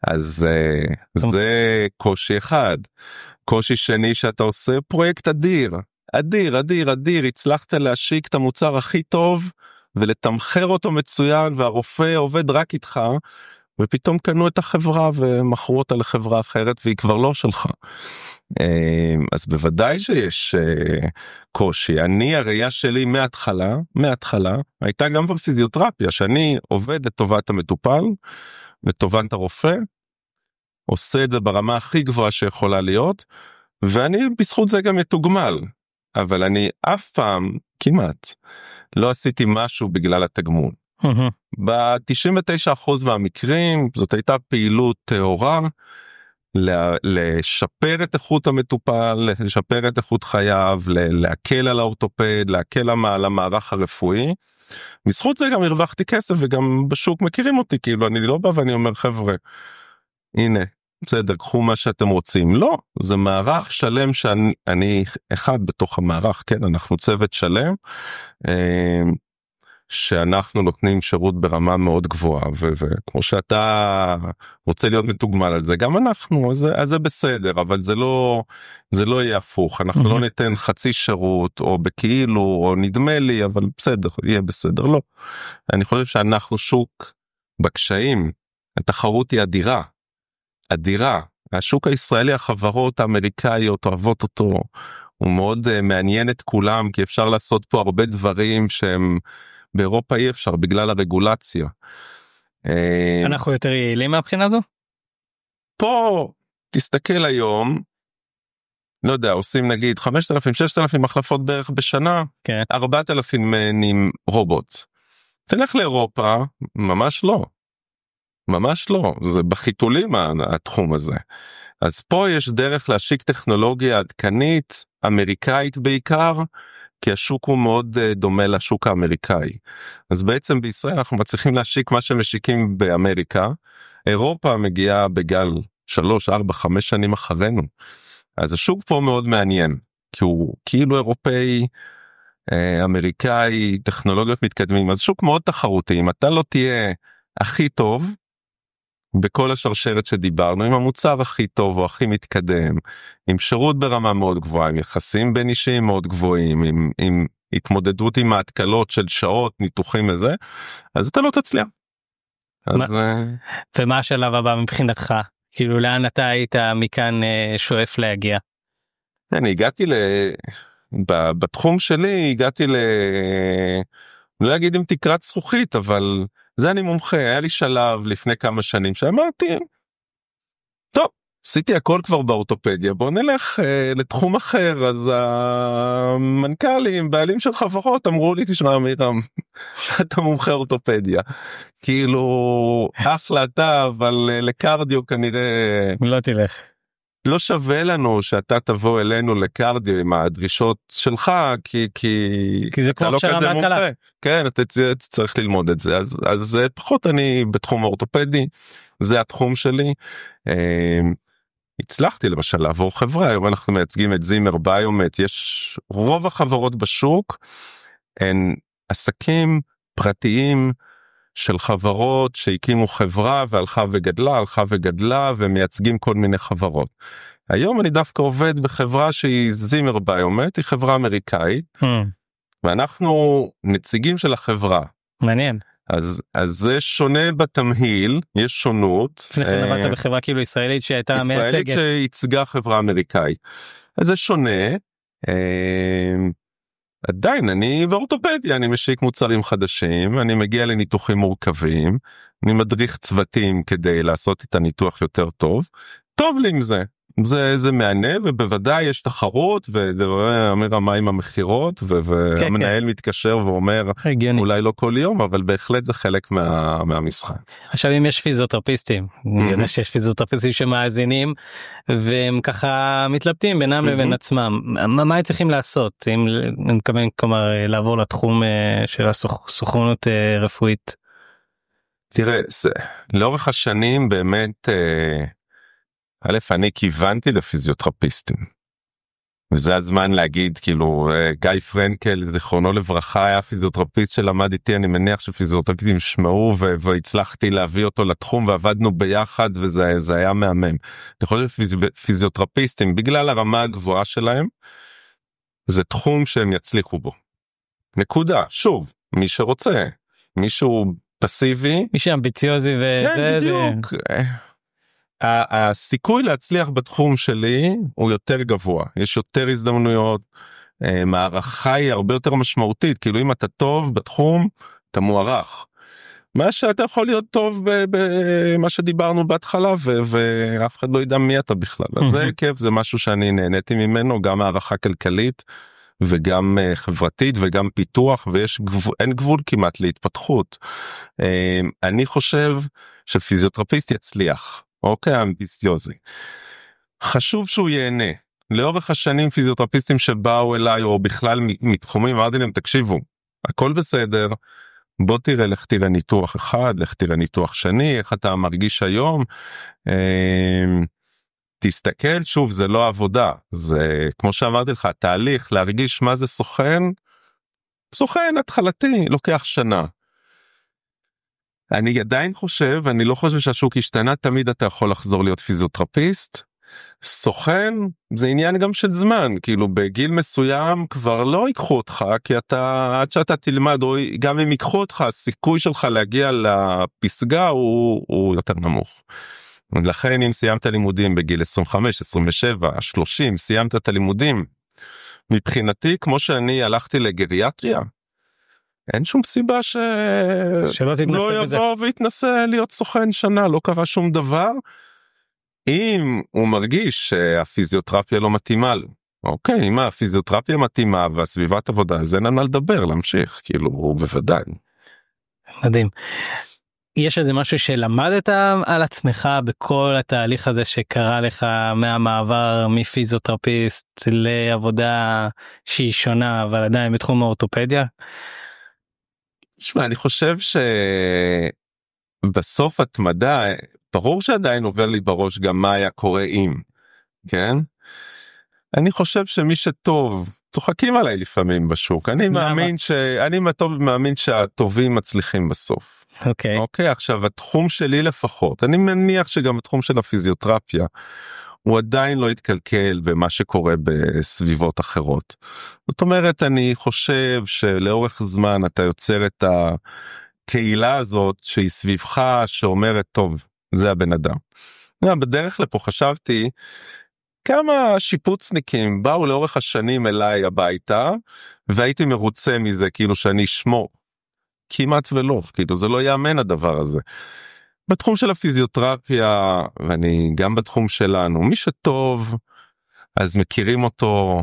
אז זה קושי אחד. קושי שני, שאתה עושה פרויקט אדיר, הצלחת להשיק את המוצר הכי טוב ולתמחר אותו מצוין, והרופא עובד רק איתך, ופתאום קנו את החברה ומכרו אותה לחברה אחרת והיא כבר לא שלך. אז בוודאי שיש קושי. הראייה שלי מההתחלה הייתה גם בפיזיותרפיה, שאני עובד לטובת המטופל, לטובת הרופא, עושה את זה ברמה הכי גבוהה שיכולה להיות, ואני בזכות זה גם מתוגמל, אבל אני אף פעם כמעט לא עשיתי משהו בגלל התגמול. ב-99% מהמקרים זאת הייתה פעילות טהורה, לשפר את איכות המטופל, לשפר את איכות חייו, להקל על האורתופד, להקל על המערך הרפואי. בזכות זה גם הרווחתי כסף, וגם בשוק מכירים אותי, כאילו אני לא בא ואני אומר חבר'ה, הנה, בסדר, קחו מה שאתם רוצים. לא, זה מערך שלם שאני אחד בתוך המערך, כן, אנחנו צוות שלם, שאנחנו נותנים שירות ברמה מאוד גבוהה, וכמו שאתה רוצה להיות מתוגמל על זה, גם אנחנו, אז זה בסדר, אבל זה לא יהיה הפוך, אנחנו לא ניתן חצי שירות, או בכאילו, או נדמה לי, אבל בסדר, יהיה בסדר, לא. אני חושב שאנחנו שוק בקשיים, התחרות היא אדירה, השוק הישראלי, החברות האמריקאיות אוהבות אותו, הוא מאוד מעניין את כולם, כי אפשר לעשות פה הרבה דברים שהם באירופה אי אפשר, בגלל הרגולציה. אנחנו יותר יעילים מהבחינה הזו? פה, תסתכל היום, לא יודע, עושים נגיד 5,000-6,000 החלפות בערך בשנה, 4,000 מהם רובוט. תלך לאירופה, ממש לא, זה בחיתולים התחום הזה. אז פה יש דרך להשיק טכנולוגיה עדכנית, אמריקאית בעיקר, כי השוק הוא מאוד דומה לשוק האמריקאי. אז בעצם בישראל אנחנו מצליחים להשיק מה שמשיקים באמריקה, אירופה מגיעה בגל 3, 4, 5 שנים אחרינו. אז השוק פה מאוד מעניין, כי הוא כאילו אירופאי, אמריקאי, טכנולוגיות מתקדמים, אז שוק מאוד תחרותי. אם אתה לא תהיה הכי טוב, בכל השרשרת שדיברנו, עם המוצר הכי טוב או הכי מתקדם, עם שירות ברמה מאוד גבוהה, עם יחסים בין אישיים מאוד גבוהים, עם התמודדות עם ההתקלות של שעות, ניתוחים וזה, אז אתה לא תצליח. ומה השלב הבא מבחינתך? כאילו לאן אתה היית מכאן שואף להגיע? אני הגעתי בתחום שלי, הגעתי לא אגיד עם תקרת זכוכית, אבל זה אני מומחה. היה לי שלב לפני כמה שנים שאמרתי, טוב, עשיתי הכל כבר באורתופדיה, בוא נלך לתחום אחר. אז המנכ"לים, בעלים של חברות אמרו לי, תשמע מירם, אתה מומחה אורתופדיה, כאילו אחלה אתה, אבל לקרדיו כנראה לא תלך. לא שווה לנו שאתה תבוא אלינו לקרדיו עם הדרישות שלך, כי זה כמו הכשרה מהקלה. כן, אתה צריך ללמוד את זה. אז פחות אני בתחום אורתופדי, זה התחום שלי. הצלחתי למשל לעבור חברה, היום אנחנו מייצגים את זימר ביומט, יש רוב החברות בשוק, הן עסקים פרטיים, של חברות שהקימו חברה והלכה וגדלה ומייצגים כל מיני חברות. היום אני דווקא עובד בחברה שהיא זימר ביומט, היא חברה אמריקאית, ואנחנו נציגים של החברה. מעניין. אז זה שונה בתמהיל, יש שונות. לפני כן עבדת בחברה כאילו ישראלית שהייתה מייצגת. ישראלית שהצגה חברה אמריקאית. אז זה שונה. עדיין אני באורתופדיה, אני משיק מוצרים חדשים, אני מגיע לניתוחים מורכבים, אני מדריך צוותים כדי לעשות את הניתוח יותר טוב, טוב לי עם זה. זה מענה, ובוודאי יש תחרות, ואומר מה עם המחירות, והמנהל מתקשר ואומר, אולי לא כל יום, אבל בהחלט זה חלק מהמשחק. עכשיו אם יש פיזיותרפיסטים, אני יודע שיש פיזיותרפיסטים שמאזינים, והם ככה מתלבטים בינם לבין עצמם, מה הם צריכים לעשות, אם נקבל כלומר לעבור לתחום של הסוכנות רפואית? תראה, לאורך השנים באמת, א', אני כיוונתי לפיזיותרפיסטים, וזה הזמן להגיד, כאילו, גיא פרנקל, זיכרונו לברכה, היה פיזיותרפיסט שלמד איתי, אני מניח שפיזיותרפיסטים שמעו, והצלחתי להביא אותו לתחום, ועבדנו ביחד, וזה היה מהמם. אני חושב שפיזיותרפיסטים, בגלל הרמה הגבוהה שלהם, זה תחום שהם יצליחו בו. נקודה, שוב, מי שרוצה, מישהו פסיבי. מי שאמביציוזי כן, בדיוק. הסיכוי להצליח בתחום שלי הוא יותר גבוה, יש יותר הזדמנויות, מערכה היא הרבה יותר משמעותית, כאילו אם אתה טוב בתחום, אתה מוערך. מה שאתה יכול להיות טוב במה שדיברנו בהתחלה, ואף אחד לא ידע מי אתה בכלל. אז זה כיף, זה משהו שאני נהניתי ממנו, גם הערכה כלכלית, וגם חברתית, וגם פיתוח, אין גבול כמעט להתפתחות. אני חושב שפיזיותרפיסט יצליח, אוקיי, אמביציוזי. חשוב שהוא ייהנה. לאורך השנים פיזיותרפיסטים שבאו אליי, או בכלל מתחומים, אמרתי להם, תקשיבו, הכל בסדר, בוא תראה, לך תראה ניתוח אחד, לך תראה ניתוח שני, איך אתה מרגיש היום, תסתכל, שוב, זה לא עבודה, זה כמו שאמרתי לך, תהליך להרגיש מה זה סוכן התחלתי, לוקח שנה. אני עדיין חושב, אני לא חושב שהשוק השתנה, תמיד אתה יכול לחזור להיות פיזיותרפיסט, סוכן זה עניין גם של זמן, כאילו בגיל מסוים כבר לא ייקחו אותך, כי עד שאתה תלמד, או גם אם ייקחו אותך, הסיכוי שלך להגיע לפסגה הוא יותר נמוך. לכן אם סיימת לימודים בגיל 25, 27, 30, סיימת את הלימודים, מבחינתי כמו שאני הלכתי לגריאטריה, אין שום סיבה שלא יבוא ויתנסה להיות סוכן שנה, לא קרה שום דבר. אם הוא מרגיש שהפיזיותרפיה לא מתאימה לו, אוקיי, אם הפיזיותרפיה מתאימה והסביבת עבודה, אז אין על מה לדבר, להמשיך, כאילו, הוא בוודאי. מדהים. יש איזה משהו שלמדת על עצמך בכל התהליך הזה שקרה לך מהמעבר מפיזיותרפיסט לעבודה שהיא שונה, אבל עדיין בתחום האורתופדיה? תשמע, אני חושב שבסוף התמדה, ברור שעדיין עובר לי בראש גם מה היה קורה אם, כן? אני חושב שמי שטוב, צוחקים עליי לפעמים בשוק, אני מאמין שהטובים מצליחים בסוף. אוקיי, עכשיו התחום שלי לפחות, אני מניח שגם התחום של הפיזיותרפיה, הוא עדיין לא התקלקל במה שקורה בסביבות אחרות. זאת אומרת, אני חושב שלאורך זמן אתה יוצר את הקהילה הזאת שהיא סביבך, שאומרת, טוב, זה הבן אדם. בדרך לפה חשבתי, כמה שיפוצניקים באו לאורך השנים אליי הביתה, והייתי מרוצה מזה, כאילו שאני אשמור. כמעט ולא, כאילו זה לא יאמן הדבר הזה. בתחום של הפיזיותרפיה, ואני גם בתחום שלנו, מי שטוב, אז מכירים אותו,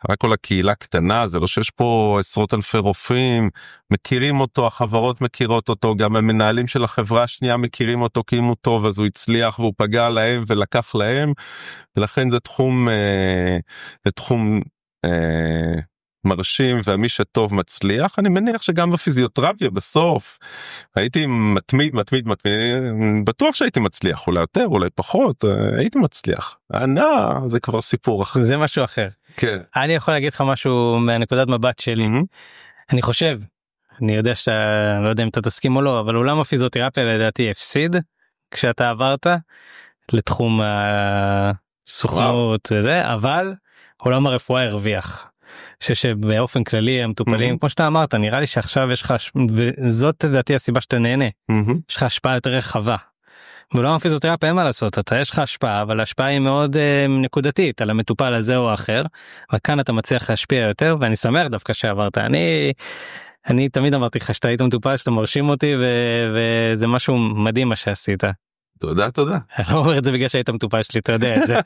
רק כל הקהילה קטנה, זה לא שיש פה עשרות אלפי רופאים, מכירים אותו, החברות מכירות אותו, גם המנהלים של החברה השנייה מכירים אותו, כי אם הוא טוב אז הוא הצליח והוא פגע להם ולקח להם, ולכן זה תחום מרשים, ומי שטוב מצליח. אני מניח שגם בפיזיותרפיה בסוף הייתי מתמיד, בטוח שהייתי מצליח, אולי יותר אולי פחות, הייתי מצליח. זה כבר סיפור אחר, זה משהו אחר. כן. אני יכול להגיד לך משהו מהנקודת מבט שלי. אני חושב, אני יודע שאתה לא יודע אם אתה תסכים או לא, אבל עולם הפיזיותרפיה לדעתי הפסיד כשאתה עברת לתחום הסוכנות וזה, אבל עולם הרפואה הרוויח. שבאופן כללי המטופלים, כמו שאתה אמרת, נראה לי שעכשיו יש לך, וזאת לדעתי הסיבה שאתה נהנה, יש לך השפעה יותר רחבה. בעולם הפיזיותרפיה אין מה לעשות, יש לך השפעה, אבל ההשפעה היא מאוד נקודתית על המטופל הזה או האחר, וכאן אתה מצליח להשפיע יותר, ואני שמח דווקא שעברת. אני תמיד אמרתי לך שאתה היית מטופל, שאתה מרשים אותי, וזה משהו מדהים מה שעשית. תודה. אני לא אומר את זה בגלל שהיית מטופל שלי, אתה יודע את זה.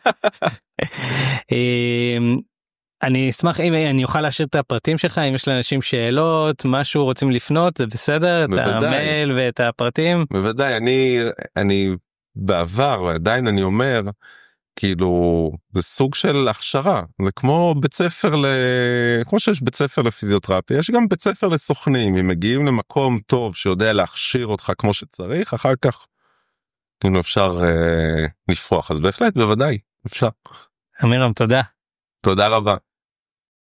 אני אשמח אם אני אוכל להשאיר את הפרטים שלך, אם יש לאנשים שאלות, משהו רוצים לפנות, זה בסדר? בוודאי. את המייל ואת הפרטים? בוודאי, אני בעבר, ועדיין אני אומר, כאילו, זה סוג של הכשרה, זה כמו בית ספר כמו שיש בית ספר לפיזיותרפיה, יש גם בית ספר לסוכנים, אם מגיעים למקום טוב שיודע להכשיר אותך כמו שצריך, אחר כך, כאילו אפשר לפרוח, אז בהחלט, בוודאי, אפשר. אמירם, תודה. תודה רבה.